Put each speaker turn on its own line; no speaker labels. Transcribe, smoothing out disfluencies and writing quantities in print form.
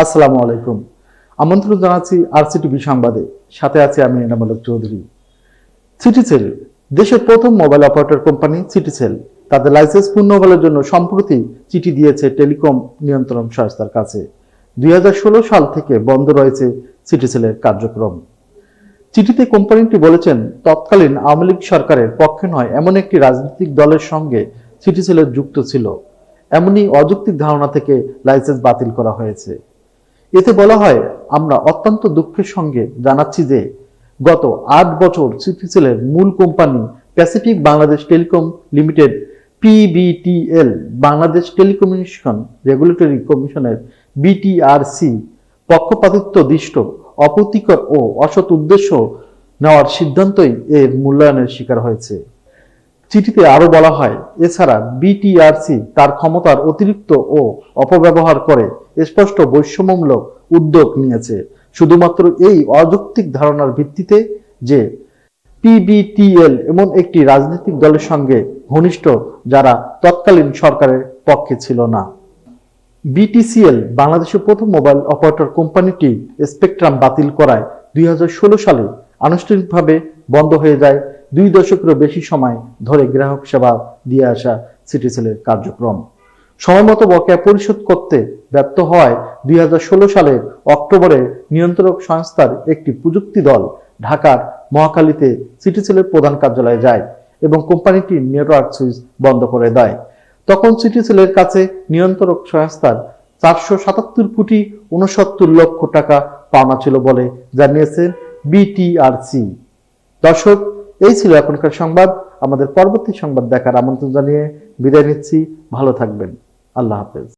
আসসালামু আলাইকুম। আমন্ত্রণ জানাচ্ছি আরসিটিভি সংবাদে। সাথে আছি আমি এনামুল হক চৌধুরী। সিটিসেল দেশের প্রথম মোবাইল অপারেটর কোম্পানি সিটিসেল তাদের লাইসেন্স পুনর্বহালের জন্য সম্প্রতি চিঠি দিয়েছে টেলিকম নিয়ন্ত্রণ সংস্থার কাছে। 2016 সাল থেকে বন্ধ রয়েছে সিটিসেলের কার্যক্রম। চিঠিতে কোম্পানিটি বলেছেন, তৎকালীন আওয়ামী লীগ সরকারের পক্ষে নয় এমন একটি রাজনৈতিক দলের সঙ্গে সিটিসেলের যুক্ত ছিল, এমনই অযৌক্তিক ধারণা থেকে লাইসেন্স বাতিল করা হয়েছে। এতে বলা হয়, আমরা অত্যন্ত দুঃখের সঙ্গে জানাচ্ছি যে গত 8 বছর সিটিসেলের মূল company Pacific Bangladesh telecom limited PBTL Bangladesh telecommunication regulatory কমিশনের বিটিআরসি পক্ষপাতিত্ব দৃষ্ট অপ্রীতিকর ও অসৎ উদ্দেশ্য নেওয়ার সিদ্ধান্তই এর মূল্যায়নের শিকার হয়েছে। চিঠিতে আরো বলা হয়, এছাড়া বিটিআরসি তার ক্ষমতার অতিরিক্ত ও অপব্যবহার করে স্পষ্ট বৈষম্যমূলক উদ্যোগ নিয়েছে শুধুমাত্র এই অযৌক্তিক ধারণার ভিত্তিতে যে পিবিটিএল এমন একটি রাজনৈতিক দলের সঙ্গে ঘনিষ্ঠ যারা তৎকালীন সরকারের পক্ষে ছিল না। বিটিসিএল বাংলাদেশের প্রথম মোবাইল অপারেটর কোম্পানিটি স্পেকট্রাম বাতিল করায় 2016 সালে আনুষ্ঠানিকভাবে বন্ধ হয়ে যায় 2 দশকেরও বেশি সময় ধরে গ্রাহক সেবা দিয়ে আসা সিটিসেলের কার্যক্রম। সময়মতো বকেয়া পরিশোধ করতে ব্যর্থ হওয়ায় 2016 সালের অক্টোবরে নিয়ন্ত্রক সংস্থার একটি প্রযুক্তি দল ঢাকার মহাখালীতে সিটিসেলের প্রধান কার্যালয়ে যায় এবং কোম্পানিটির নেটওয়ার্ক সুইচ বন্ধ করে দেয়। তখন সিটিসেলের কাছে নিয়ন্ত্রক সংস্থার 477 কোটি 69 লক্ষ টাকা পাওনা ছিল বলে জানিয়েছেন বিটিআরসি। দর্শক, এই ছিল এখনকার সংবাদ। আমাদের পরবর্তী সংবাদ দেখার আমন্ত্রণ জানিয়ে বিদায় নিচ্ছি। ভালো থাকবেন। আল্লাহ হাফেজ।